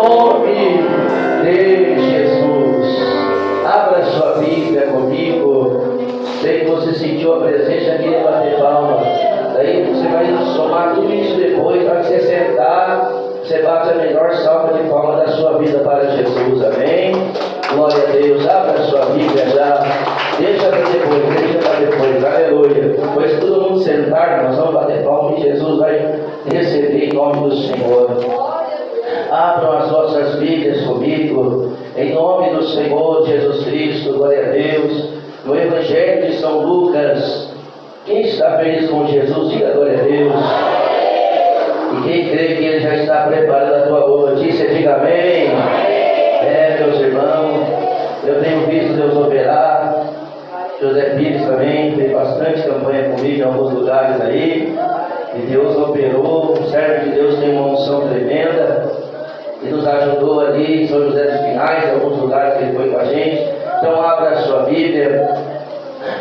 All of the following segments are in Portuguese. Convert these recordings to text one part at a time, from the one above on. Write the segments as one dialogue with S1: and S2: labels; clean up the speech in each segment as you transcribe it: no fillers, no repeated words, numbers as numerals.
S1: nome de Jesus. Abra sua Bíblia comigo. Sei que você sentiu a presença, queria bater palma. Daí você vai somar tudo isso depois. Para você sentar, você bate a melhor salva de palma da sua vida para Jesus. Amém? Glória a Deus. Abra sua Bíblia já. Deixa para depois. Aleluia. Depois todo mundo sentar, nós vamos bater palma e Jesus vai receber em nome do Senhor. Abram as vossas Bíblias comigo, em nome do Senhor Jesus Cristo. Glória a Deus. No Evangelho de São Lucas. Quem está feliz com Jesus, diga glória a Deus. E quem crê que Ele já está preparando a tua boa notícia, diga amém. Meus irmãos, eu tenho visto Deus operar. José Pires também fez bastante campanha comigo em alguns lugares aí. E Deus operou. O servo de Deus tem uma unção tremenda. E nos ajudou ali em São José dos Pinhais, em alguns lugares que Ele foi com a gente. Então abra a sua Bíblia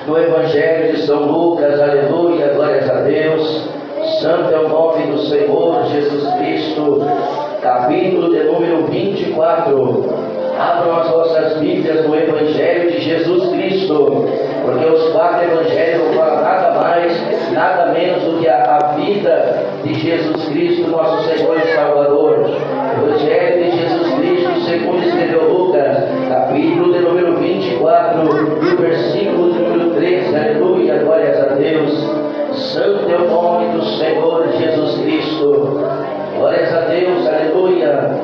S1: no Evangelho de São Lucas. Aleluia, glórias a Deus. Santo é o nome do Senhor Jesus Cristo. Capítulo de número 24. Abram as vossas Bíblias no Evangelho de Jesus Cristo, porque os 4 Evangelhos não falam nada mais, nada menos do que a vida de Jesus Cristo, nosso Senhor e Salvador. Evangelho de Jesus Cristo, segundo escreveu Lucas, capítulo de número 24, e o versículo de número 13. Aleluia, glórias a Deus. Santo é o nome do Senhor Jesus Cristo. Glórias a Deus, aleluia.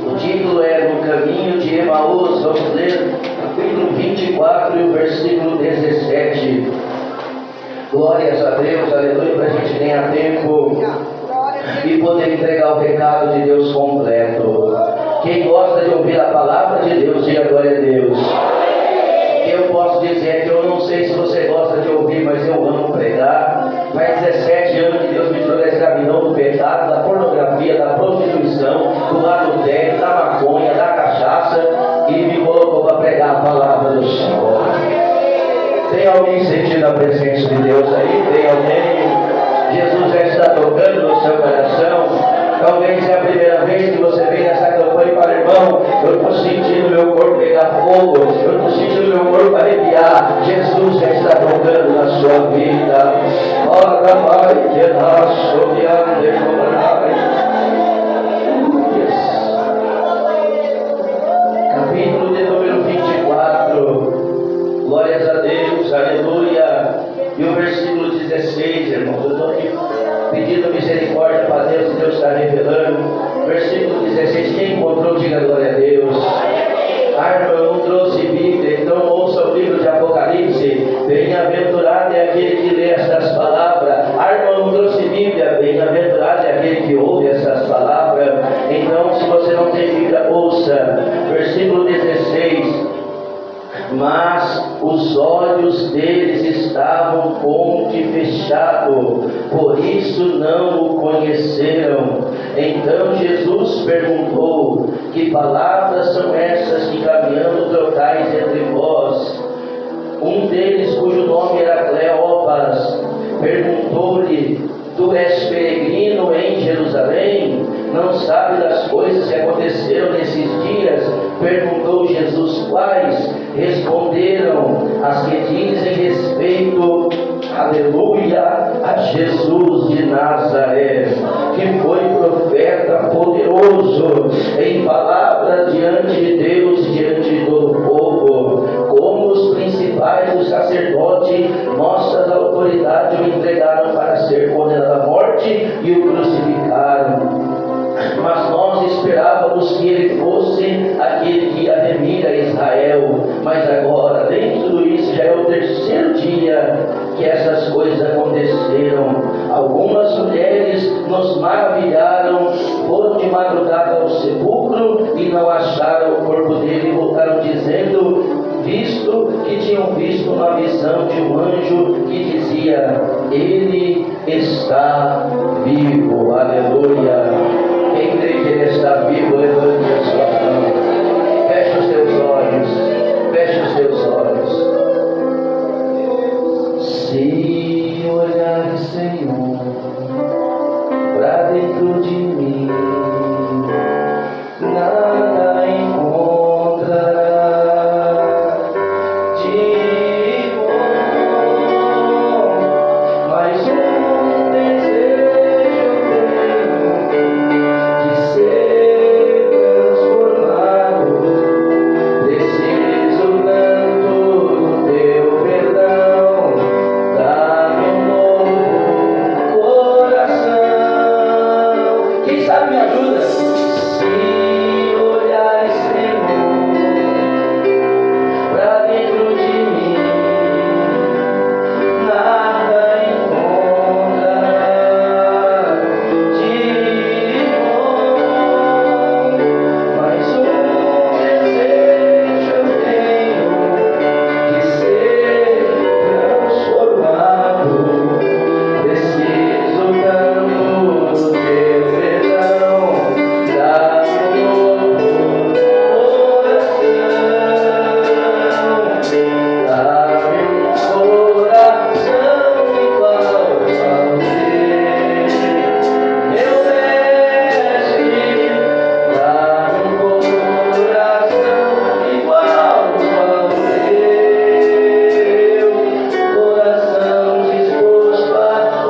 S1: O título é No Caminho de Emaús. Vamos ler capítulo 24 e o versículo 17. Glórias a Deus, aleluia, para a gente ganhar tempo e poder entregar o recado de Deus completo. Quem gosta de ouvir a palavra de Deus, diga glória a Deus. Eu posso dizer que eu não sei se você gosta de ouvir, mas eu amo pregar. Faz 17 anos que Deus me tirou da escravidão do pecado, da pornografia, da prostituição, do adultério, da maconha, da cachaça, e me colocou para pregar a palavra do Senhor. Tem alguém sentindo a presença de Deus aí? Tem alguém? Jesus já está tocando no seu coração. Talvez é a primeira vez que você vem nessa campanha para irmão. Eu estou sentindo meu corpo pegar fogo. Eu estou sentindo meu corpo arrepiar. Jesus já está tocando na sua vida. Ora, Pai, que nós somos capítulo de número 24. Glórias a Deus, aleluia. E o versículo 16, irmãos. Eu estou aqui pedindo misericórdia para Deus, e Deus está revelando. Versículo 16, quem encontrou, diga glória a Deus. A irmã não trouxe Bíblia, então ouça o livro de Apocalipse. Bem-aventurado é aquele que lê estas palavras. A irmã não trouxe Bíblia, bem-aventurado é aquele que ouve estas palavras. Então, se você não tem Bíblia, ouça. Versículo 16. Mas os olhos deles estavam como que fechados, por isso não o conheceram. Então Jesus perguntou: que palavras são essas que caminhando trocais entre vós? Um deles, cujo nome era Cleopas, perguntou-lhe: tu és peregrino em Jerusalém? Não sabe das coisas que aconteceram nesses dias? Perguntou Jesus: quais? Responderam: as que dizem respeito, aleluia, a Jesus de Nazaré, que foi profeta poderoso em palavras diante de Deus e diante de todo o povo. Como os principais dos sacerdotes, nossas autoridades o entregaram para ser condenado à morte e o crucificaram. Mas nós esperávamos que ele fosse aquele que ia remir a Israel. Mas agora, além de tudo isso, já é o 3º dia que essas coisas aconteceram. Algumas mulheres nos maravilharam, foram de madrugada ao sepulcro e não acharam o corpo dele, e voltaram dizendo, visto que tinham visto uma visão de um anjo que dizia: ele está vivo. Aleluia. Quem crê que ele está vivo, levante a sua mão. Feche os teus olhos. Feche os teus olhos. Se olhares, Senhor, para dentro de mim, nada encontrará de bom, mas um desejo tenho de ser transformado. Preciso tanto do teu perdão, dá-me um novo coração. Quem sabe me ajuda? Se olhares, Senhor, pra dentro de mim, nada encontrará de bom, mas um desejo eu tenho de ser transformado. Preciso tanto do teu perdão, dá-me um novo coração, dá-me um coração igual ao teu, meu mestre, dá-me um coração igual ao teu, coração disposto a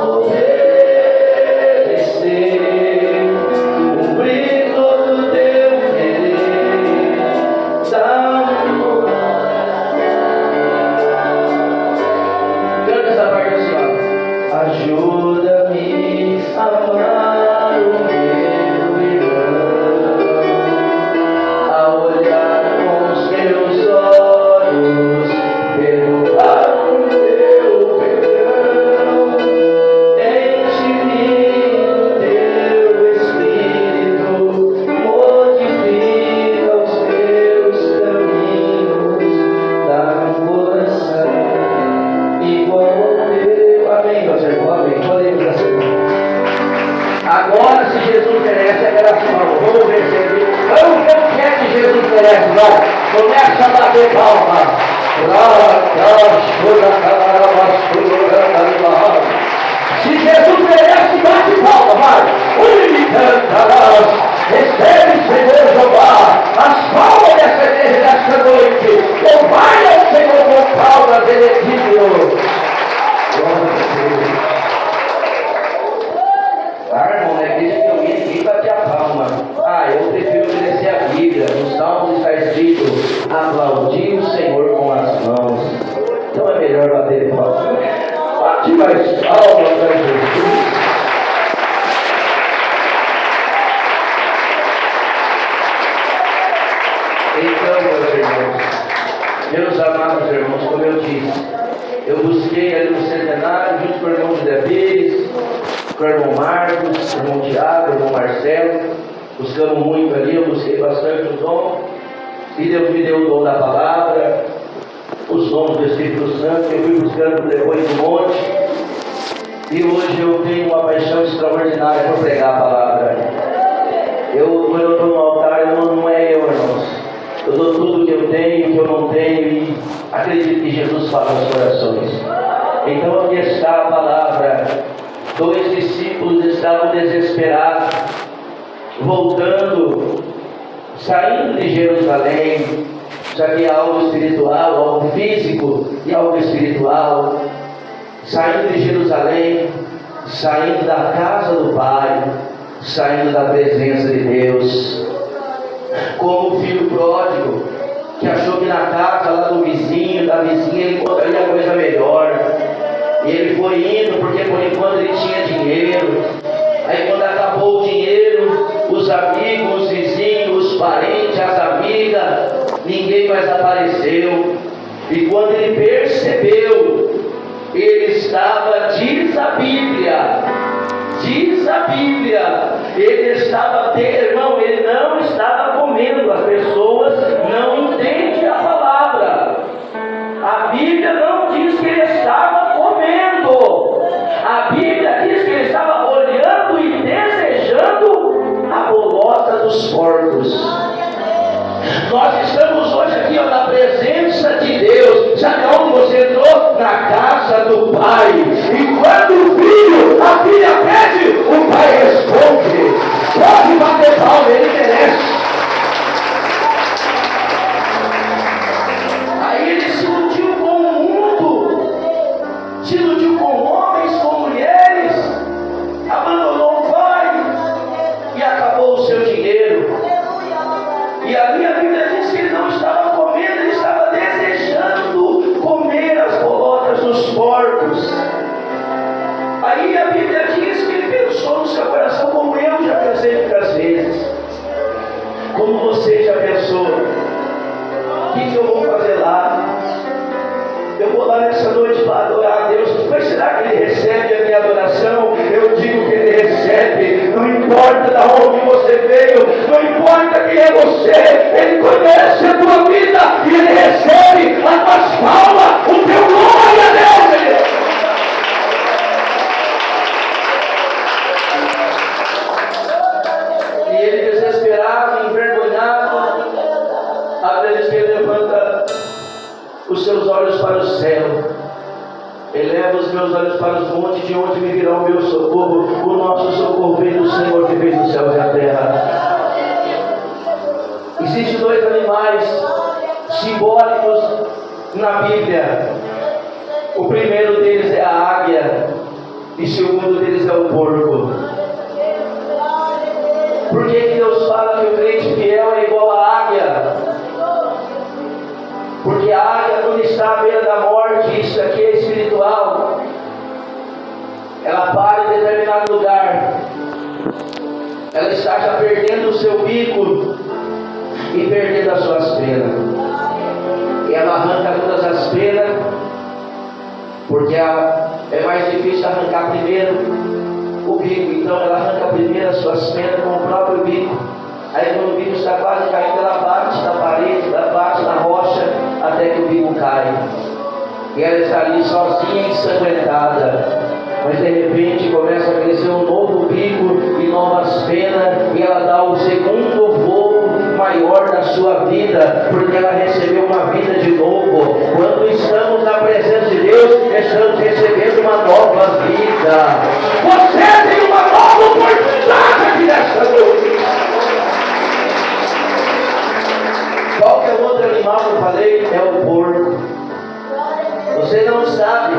S1: obedecer, cumprir todo o teu querer, dá-me um Canta essa parte assim, ó. Ajuda-me a amar o meu irmão, a olhar com os teus olhos, perdoar o teu perdão, enche-me do teu Espírito, modifica os teus caminhos, dá-me um coração igual ao teu. Amém, meus irmãos, amém. Podemos aceitar. Agora, se Jesus merece aquelas palmas, vamos receber. Vamos ver o que é que Jesus merece, vai. Começa a bater palma. Se Jesus merece, bate palma, vai. Ele cantarás. Recebe, Senhor Jeová, as palmas dessa igreja desta noite. Louvai ao Senhor com palmas, benedito. Glória a Deus. Ah, irmão, na igreja que eu ia, ninguém batia a palma. Ah, eu prefiro obedecer a Bíblia. No Salmo está escrito: aplaudir o Senhor com as mãos. Então é melhor bater palma. Bate mais palmas para Jesus. Então, meus amados irmãos, como eu disse, eu busquei ali no centenário, junto com o irmão José Pires, com o irmão Marcos, o irmão Tiago, o irmão Marcelo, buscamos muito ali, eu busquei bastante o dom, e Deus me deu o dom da palavra, os dons do Espírito Santo, eu fui buscando depois do monte, e hoje eu tenho uma paixão extraordinária por pregar a palavra. Quando eu estou no altar, não é eu, irmãos. Eu dou tudo que eu tenho, que eu não tenho, e acredito que Jesus fala nos corações. Então aqui está a palavra. 2 discípulos estavam desesperados, voltando, saindo de Jerusalém. Já que é algo espiritual, algo físico e algo espiritual. Saindo de Jerusalém, saindo da casa do Pai, saindo da presença de Deus. Como o filho pródigo, que achou que na casa lá do vizinho, da vizinha, ele encontraria coisa melhor. E ele foi indo, porque por enquanto ele tinha dinheiro. Aí quando acabou o dinheiro, os amigos, os vizinhos, os parentes, as amigas, ninguém mais apareceu. E quando ele percebeu, ele estava, diz a Bíblia, ele estava, irmão, ele não estava comendo. As pessoas não entendem a palavra. A Bíblia não diz que ele estava comendo. A Bíblia diz que ele estava olhando e desejando a bolota dos porcos. Nós estamos hoje aqui na presença de Deus. Sabe onde você entrou? Na casa do Pai. E quando o filho, a filha pede, o Pai responde. Pode bater palma, ele merece. E ali a Bíblia diz que ele não estava comendo, ele estava desejando comer as bolotas dos porcos. Aí a Bíblia diz que ele pensou no seu coração, como eu já pensei muitas vezes. Como você já pensou? O que eu vou fazer lá? Eu vou lá nessa noite para adorar a Deus, mas será que Ele recebe a minha adoração? Eu digo que Ele recebe, não importa de onde você veio, não importa quem é você, Ele conhece a tua vida e Ele recebe as tuas palmas, o teu glória a Deus. E ele desesperado, envergonhado, a Bíblia diz que ele levanta os seus olhos para o céu, eleva os meus olhos para os montes, de onde me virá o meu socorro. O nosso socorro vem do Senhor que fez os céus e a terra. Existem dois animais simbólicos na Bíblia. O primeiro deles é a águia e o segundo deles é o porco. Por que Deus fala que o crente fiel é igual à águia? Porque a águia, quando está à beira da morte, isso aqui é espiritual, ela para em determinado lugar, ela está já perdendo o seu bico e perdendo as suas penas, e ela arranca todas as penas, porque é mais difícil arrancar primeiro o bico. Então ela arranca primeiro as suas penas com o próprio bico. Aí quando o bico está quase caindo, ela bate na parede, ela bate na rocha, até que o bico cai. E ela está ali sozinha, ensanguentada. Mas de repente começa a crescer um novo bico e novas penas, e ela dá o segundo voo maior da sua vida, porque ela recebeu uma vida de novo. Quando estamos na presença de Deus, estamos recebendo uma nova vida. Você tem uma nova oportunidade aqui nesta noite. Qual que é o outro animal que eu falei? É o porco. Você não sabe.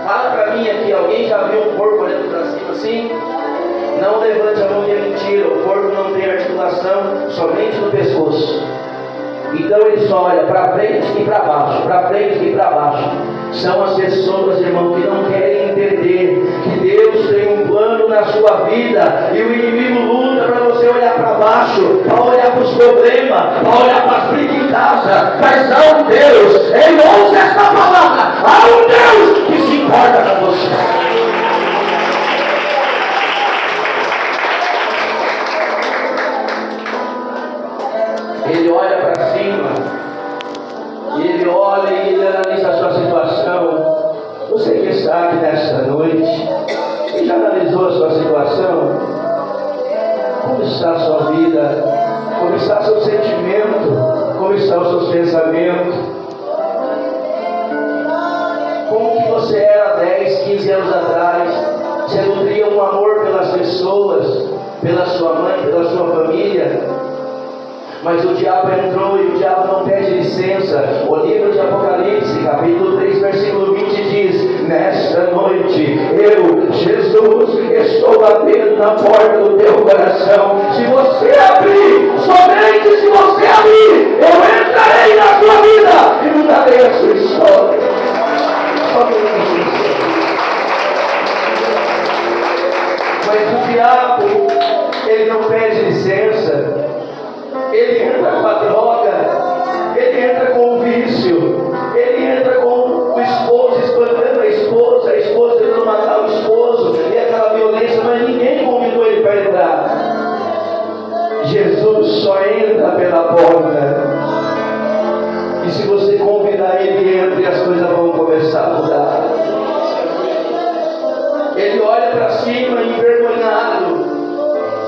S1: Fala para mim aqui, alguém já viu um porco olhando para cima assim? Não levante a mão que é mentira. O porco não tem articulação, somente no pescoço. Então ele só olha para frente e para baixo, para frente e para baixo. São as pessoas, irmão, que não querem entender que Deus tem um plano na sua vida, e o inimigo luta para você olhar para baixo, para olhar para os problemas, para olhar para as brigas em casa. Mas há um Deus, ele ouça esta palavra, há um Deus que se importa com você. Ele olha para cima, e ele olha e ele analisa a sua situação. Você que está aqui nesta noite, e já analisou a sua situação? Como está a sua vida? Como está seu sentimento? Como estão os seus pensamentos? Como que você era 10, 15 anos atrás? Você nutria um amor pelas pessoas, pela sua mãe, pela sua família? Mas o diabo entrou, e o diabo não pede licença. O livro de Apocalipse, capítulo 3, versículo 20 diz: nesta noite, eu, Jesus, estou batendo na porta do teu coração. Se você abrir, somente se você abrir, eu entrarei na sua vida e mudarei a sua história. Somente isso. Mas o diabo, ele não pede licença. Ele entra com a droga, ele entra com o vício, ele entra com o esposo espantando a esposa tentando matar o esposo, e aquela violência, mas ninguém convidou ele para entrar. Jesus só entra pela porta, e se você convidar ele, entra e as coisas vão começar a mudar. Ele olha para cima envergonhado.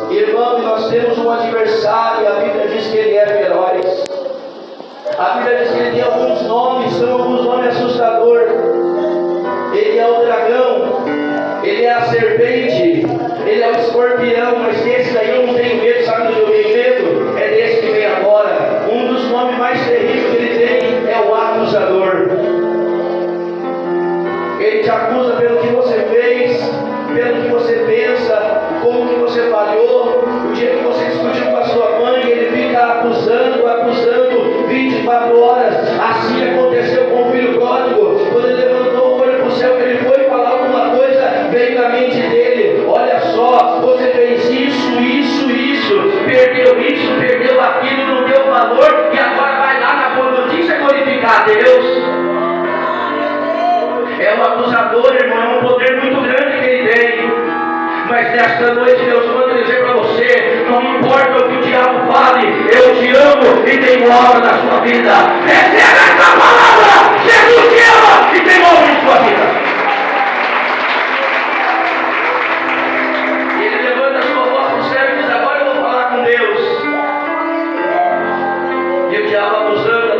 S1: Irmão, nós temos um adversário, e a Bíblia diz que ele é feroz. A Bíblia diz que ele tem alguns nomes, são alguns nomes assustadores. Ele é o dragão, ele é a serpente, ele é o escorpião, mas desse daí eu não tenho medo. Sabe do que eu tenho medo? É desse que vem agora. Um dos nomes mais terríveis que ele tem é o acusador. Ele te acusa pelo que você fez, pelo que você pensa, como que você falhou. O dia que você discutiu com a sua mãe, ele fica acusando. e tem obra na sua vida. Receba essa palavra. Jesus te ama e tem obra em sua vida. E ele levanta a sua voz para o céu e diz: agora eu vou falar com Deus. E o diabo abusando,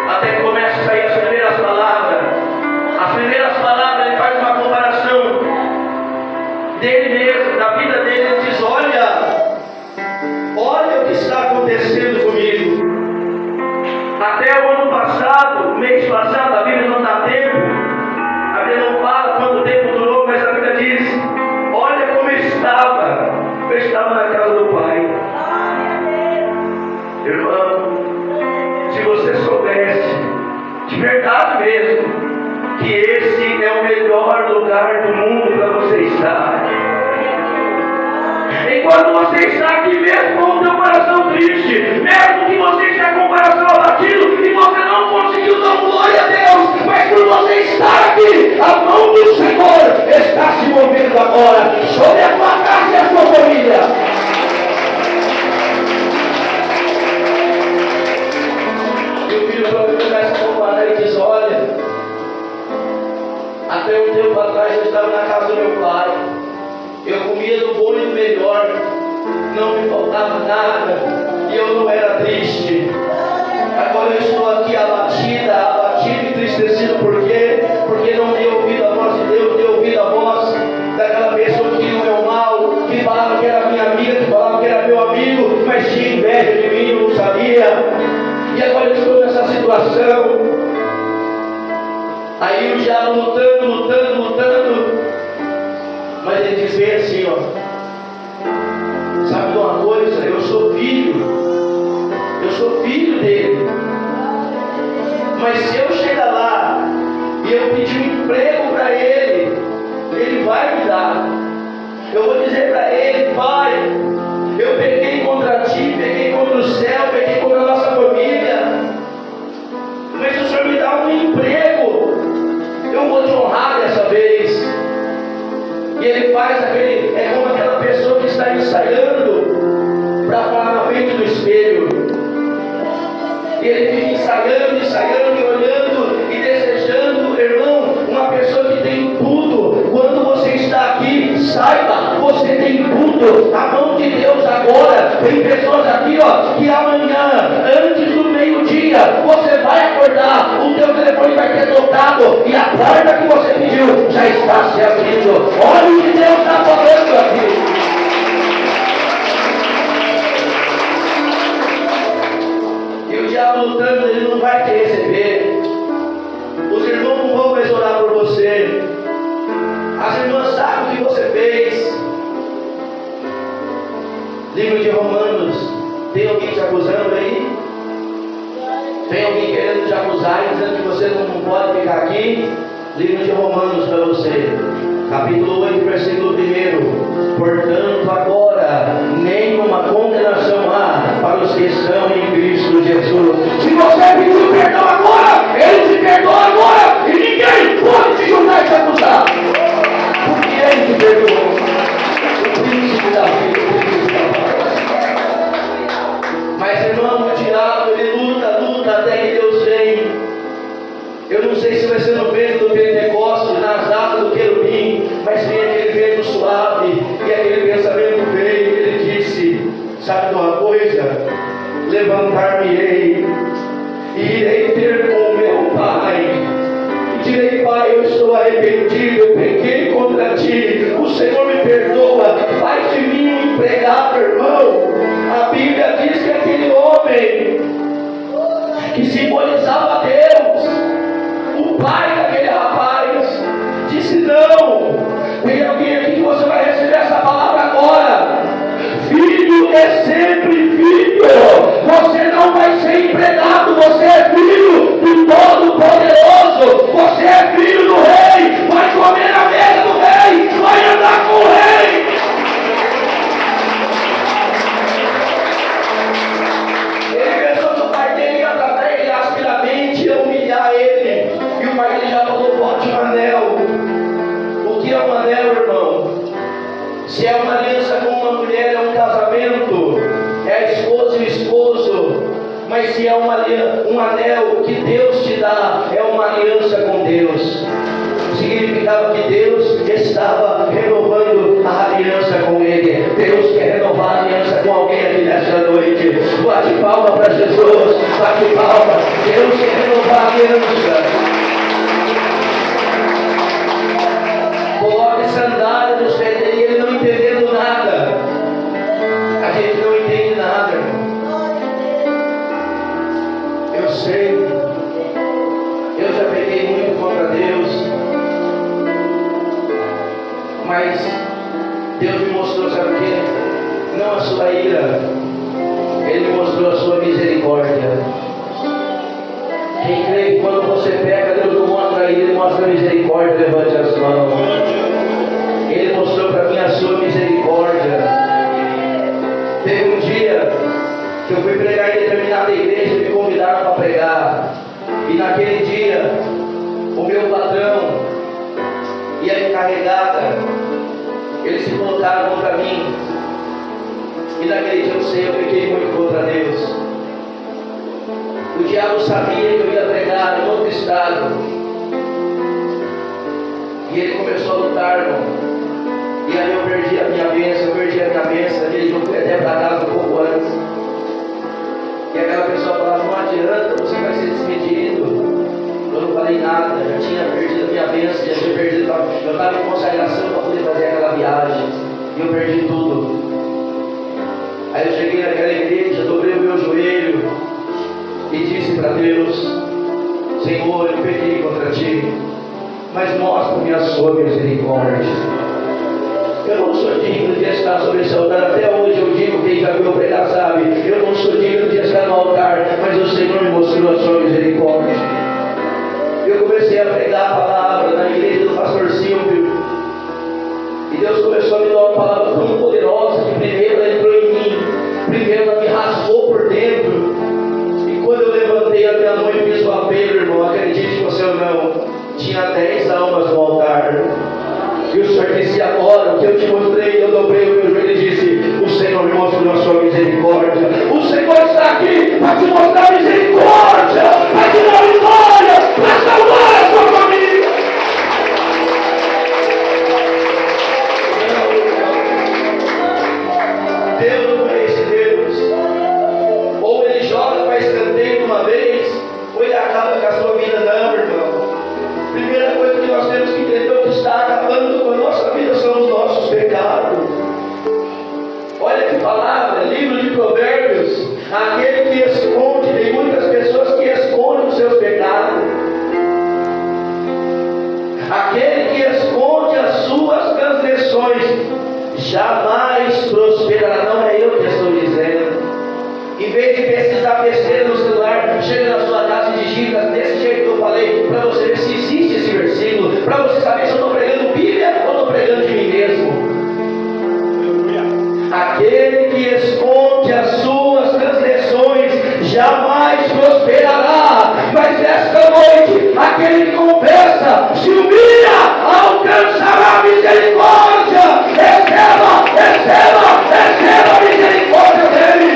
S1: até que começa a sair as primeiras palavras. As primeiras palavras ele faz uma comparação dele mesmo, da vida dele. Ele diz: olha o que está acontecendo comigo. Até o ano passado, mês passado, a Bíblia não dá tempo, a Bíblia não fala quanto tempo durou, mas a Bíblia diz: olha como eu estava na casa do Pai. Irmão, se você soubesse, de verdade mesmo, que esse é o melhor lugar do mundo para você estar. Enquanto você está aqui, mesmo com o teu coração triste, mesmo que você esteja com o coração abatido e você não conseguiu dar glória a Deus, mas por você estar aqui, a mão do Senhor está se movendo agora sobre a tua casa e a sua família. E o filho próprio começa a comparar e diz: olha, até um tempo atrás eu estava na casa do meu pai, eu comia do bom e do melhor, não me faltava nada, e eu não era triste. Agora eu estou aqui abatido e entristecido. Por quê? Porque não dei ouvido a voz de Deus, dei ouvido a voz daquela pessoa que queria o meu mal, que falava que era minha amiga, que falava que era meu amigo, mas tinha inveja de mim, eu não sabia. E agora eu estou nessa situação. Aí o diabo lutando, mas ele diz bem assim, sabe de uma coisa? Eu sou filho dele, mas se eu chegar lá e eu pedir um emprego para ele, ele vai me dar. Eu vou dizer para ele: pai, eu pequei contra ti, pequei contra o céu, pequei contra a nossa família, mas o Senhor me dá um emprego, eu vou te honrar dessa vez. E ele faz é como aquela pessoa que está ensaiando para falar na frente do espelho. E ele fica ensaiando e olhando e desejando. Irmão, uma pessoa que tem tudo, quando você está aqui, saiba, você tem tudo. A mão de Deus agora. Tem pessoas aqui, que amanhã, antes do meio-dia, você vai acordar, o teu telefone vai ter tocado e a porta que você pediu já está se abrindo. Olha o que Deus está falando aqui. E o diabo lutando, ele não vai te receber. Os irmãos não vão mais orar por você. As irmãs sabem o que você fez. Livro de Romanos. Tem alguém te acusando aí? Tem alguém querendo te acusar e dizendo que você não pode ficar aqui? Livro de Romanos para você. Capítulo 8, versículo 1. Portanto, agora, nenhuma condenação há para os que estão em Cristo Jesus. Se você pediu perdão agora, Ele te perdoa agora, e ninguém pode te julgar e te acusar. Porque Ele te perdoou. O príncipe da vida, o príncipe da paz. Mas, irmão, o diabo, ele luta até que Deus vem. Eu não sei se vai ser no vento do Pentecostes, nas asas do querubim, mas vem aquele vento suave, e aquele pensamento veio, e ele disse: sabe de uma coisa? Levantar-me-ei, e irei ter com meu Pai, e direi: Pai, eu estou arrependido, eu pequei contra ti, o Senhor me perdoa, faz de mim um empregado, irmão. A Bíblia diz que aquele homem que simbolizava Deus, o pai daquele rapaz, disse: não, tem alguém aqui que você vai receber essa palavra agora. Filho é sempre filho. Você não vai ser empregado, você é filho do Todo-Poderoso. Você é filho do Rei, vai comer a mesa do Rei, vai andar com o Rei. Ele pensou que o pai dele ia tratar ele asperamente, ia humilhar ele. E o pai dele já falou: bote um anel. O que é um anel, irmão? Se é uma aliança com uma mulher, é um casamento. Mas se é um anel que Deus te dá, é uma aliança com Deus. Significava que Deus estava renovando a aliança com ele. Deus quer renovar a aliança com alguém aqui nesta noite. Bate palma para Jesus, bate palma. Deus quer renovar a aliança. Coloque sandália nos pés dele, ele não entendendo nada. A gente não entende nada, irmão. Eu sei, eu já peguei muito contra Deus, mas Deus me mostrou, sabe o quê? Não a sua ira, Ele me mostrou a sua misericórdia. Quem crê que quando você peca, Deus não mostra a ira, Ele mostra a misericórdia, levante as mãos. Ele mostrou para mim a sua misericórdia. Teve um dia que eu fui pregar em determinada igreja, me convidaram para pregar, e naquele dia o meu patrão e a encarregada, eles se colocaram contra mim, e naquele dia eu sei, eu pequei muito contra Deus. O diabo sabia que eu ia pregar em outro estado, e ele começou a lutar, irmão. E aí eu perdi a minha bênção, e eu fui até para casa um pouco antes. E aquela pessoa falava, não adianta, você vai ser despedido. Eu não falei nada, já tinha perdido a minha bênção, já tinha perdido, eu estava em consagração para poder fazer aquela viagem, e eu perdi tudo. Aí eu cheguei naquela igreja, dobrei o meu joelho, e disse para Deus, Senhor, eu pequei contra ti, mas mostra-me a sua misericórdia. Eu não sou digno de estar sobre esse altar. Até hoje eu digo, quem já viu pregar sabe, eu não sou digno de estar no altar, mas o Senhor me mostrou a sua misericórdia. Eu comecei a pregar a palavra na igreja do pastor Silvio, e Deus começou a me dar uma palavra tão poderosa, que primeiro ela entrou em mim, primeiro ela me rasgou por dentro, e quando eu levantei a minha mão e fiz o apelo, irmão, acredite você ou não, tinha 10 almas no altar. E o Senhor disse, agora o que eu te mostrei, eu dobrei o meu joelho e disse, o Senhor me mostrou a sua misericórdia. O Senhor está aqui para te mostrar misericórdia, para te dar vitória, para salvar a sua família. Deus não é esse Deus. Ou Ele joga para escanteio de uma vez, ou Ele acaba com a sua vida. Não, irmão. Primeira coisa que nós temos que entender, o que está acabando com a nossa vida são os nossos pecados. Olha que palavra, livro de Provérbios, aquele que esconde, tem muitas pessoas que escondem os seus pecados. Aquele que esconde as suas transgressões jamais prosperará. Não é eu que estou dizendo. Em vez de pesquisar besteira no celular, chega na sua casa e digita desse jeito que eu falei, para você ver se existe esse versículo, para você saber se eu estou pregando Bíblia ou estou pregando de mim mesmo. Aquele que esconde as suas transgressões jamais prosperará, mas nesta noite, aquele que confessa, se humilha, alcançará a misericórdia. Receba, receba, receba a misericórdia dele.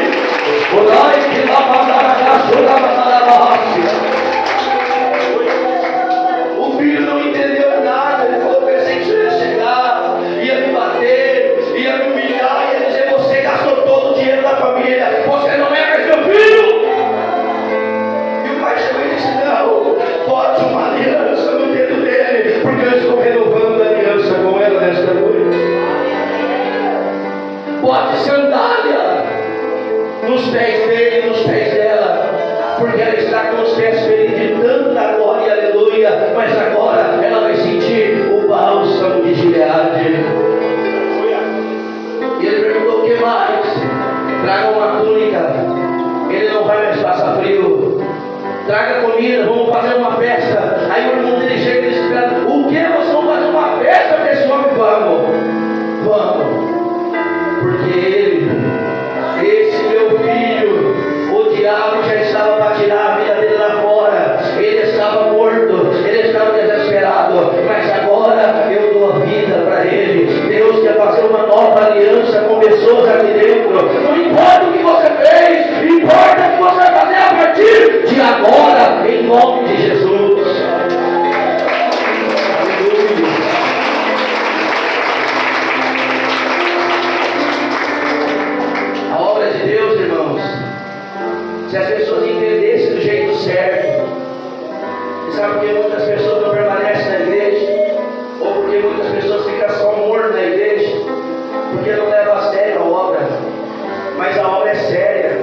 S1: O filho não entendeu nada. Ele falou, pensei que você ia chegar, ia me bater, ia me humilhar, ia dizer, você gastou todo o dinheiro da família, você não é mais meu filho. E o pai chegou e disse, não, pode uma aliança no dedo dele, porque eu estou renovando a aliança com ela nesta noite. Pode sandália nos pés dele, nos pés dela, porque ela está com os pés feridos de tanta glória e aleluia, mas agora ela vai sentir o bálsamo de Gileade. E ele perguntou, o que mais? Traga uma túnica, ele não vai mais passar frio. Traga comida, vamos fazer uma festa. Aí o irmão dele chega e diz, o que? Nós vamos fazer uma festa para esse homem? Vamos, porque ele, esse meu filho, o diabo já estava para tirar a vida dele lá fora. Ele estava morto, ele estava desesperado, mas agora eu dou a vida para ele. Deus quer fazer uma nova aliança com pessoas aqui dentro. Não importa o que você fez, importa que você vai fazer a Se as pessoas entendessem do jeito certo. Você sabe por que muitas pessoas não permanecem na igreja? Ou porque muitas pessoas ficam só mortas na igreja? Porque não levam a sério a obra. Mas a obra é séria.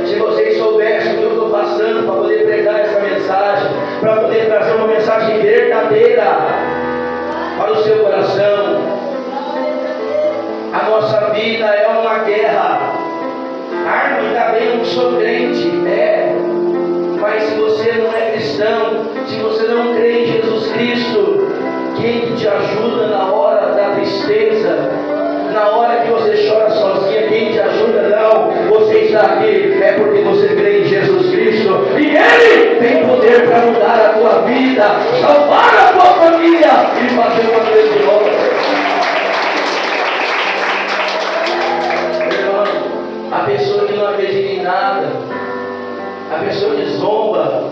S1: Se vocês soubessem o que eu estou passando para poder pregar essa mensagem, para poder trazer uma mensagem verdadeira para o seu coração. A nossa vida é uma guerra. Ainda bem, eu não sou crente, mas se você não é cristão, se você não crê em Jesus Cristo, quem que te ajuda na hora da tristeza, na hora que você chora sozinha, quem te ajuda? Não, você está aqui, é porque você crê em Jesus Cristo, e Ele tem poder para mudar a tua vida, salvar a tua família e fazer uma grande obra. A pessoa que não acredita em nada, a pessoa que zomba,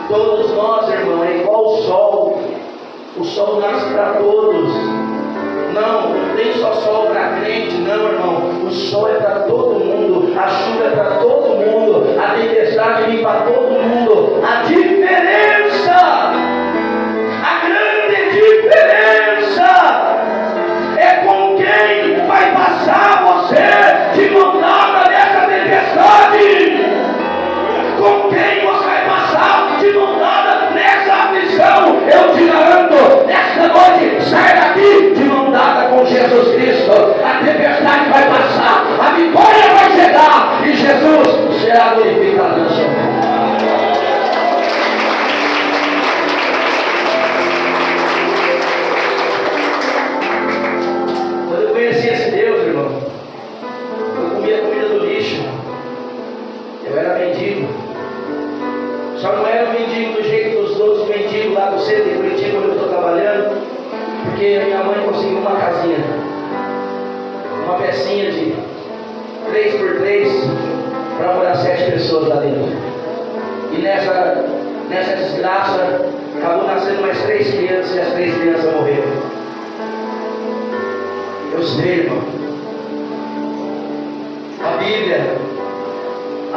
S1: todos nós, irmão, é igual o sol nasce para todos. Não tem só sol para crente, não, irmão. O sol é para todo mundo, a chuva é para todo mundo, a tempestade vem para todo mundo. A diferença, a grande diferença é com quem vai passar você de mão dada nessa tempestade, com quem você vai passar de mão dada nessa aflição. Eu te garanto, nesta noite, sai daqui de mão dada com Jesus Cristo. A tempestade vai passar, a vitória vai chegar e Jesus será glorificado na sua vida. Quando eu conheci esse Deus, irmão, eu comia comida do lixo. Eu era mendigo. Só não era mendigo do jeito dos outros mendigos lá do centro de Curitiba, onde eu estou trabalhando, porque a minha mãe conseguiu uma casinha, uma pecinha de 3x3 para morar 7 pessoas lá dentro. E nessa desgraça acabou nascendo mais 3 crianças e as 3 crianças morreram. Eu sei, irmão. A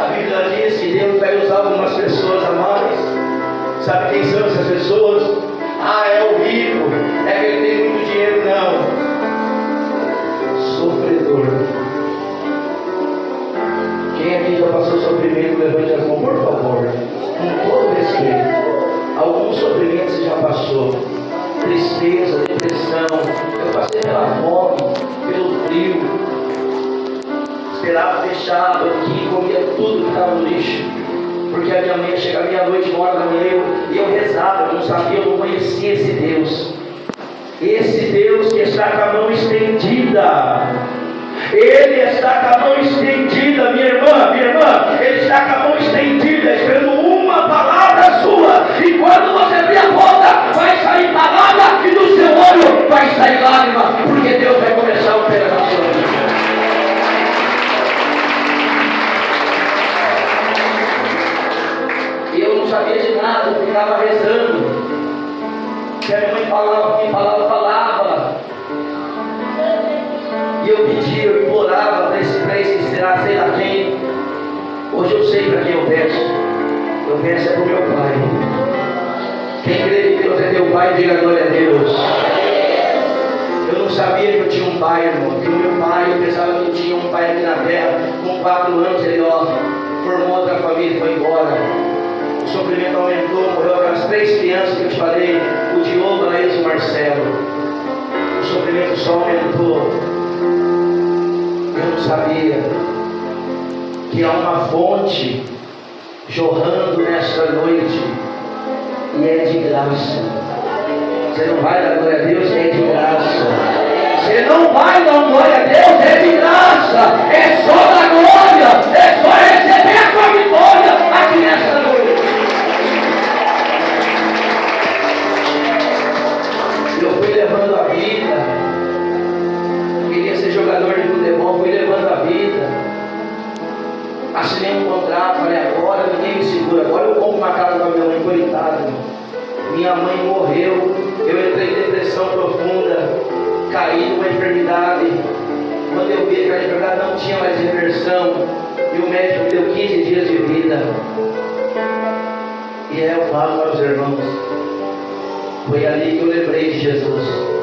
S1: Bíblia diz que Deus vai usar algumas pessoas a mais. Sabe quem são essas pessoas? É o rico, é que ele tem muito dinheiro. Não, sofredor. Quem aqui já passou sofrimento, levante as mãos, por favor, com todo respeito. Algum sofrimento você já passou, tristeza, depressão. Eu passei pela fome, pelo frio, esperava fechado aqui, comia tudo que estava no lixo, porque a minha mãe ia chegar meia-noite, 1h da manhã, e eu rezava, eu não sabia, eu não conhecia esse Deus que está com a mão estendida. Ele está com a mão estendida, minha irmã, Ele está com a mão estendida, esperando uma palavra sua. E quando você abrir a boca, vai sair palavra, e do seu olho vai sair lágrima, porque Deus vai começar a operar na sua vida. E eu não sabia de nada, eu ficava rezando. Se a minha mãe falava, e eu pedia, eu implorava para esse será, sei lá quem. Hoje eu sei para quem eu peço. Eu peço é para o meu Pai. Quem crê que Deus é teu Pai, diga glória a Deus. Eu não sabia que eu tinha um pai, irmão. Porque o meu pai, eu pensava que eu tinha um pai aqui na terra. Com 4 anos ele formou outra família e foi embora. O sofrimento aumentou, morreu aquelas 3 crianças que eu te falei, o Diogo, a Laís e o Marcelo. O sofrimento só aumentou. Eu não sabia que há uma fonte jorrando nesta noite e é de graça. Você não vai dar glória a Deus, é de graça. Você não vai dar glória a Deus, é de graça. É só da glória, é só receber a sua vitória aqui nesta noite. Eu fui levando a vida. Queria ser jogador de futebol, fui levando a vida. Assinei um contrato, falei, agora ninguém me segura, agora eu compro uma casa para minha mãe, coitada. Minha mãe morreu, eu entrei em depressão profunda, caí numa enfermidade, Quando eu vi que a enfermidade não tinha mais reversão, e o médico me deu 15 dias de vida. E eu falo para os irmãos, foi ali que eu lembrei de Jesus.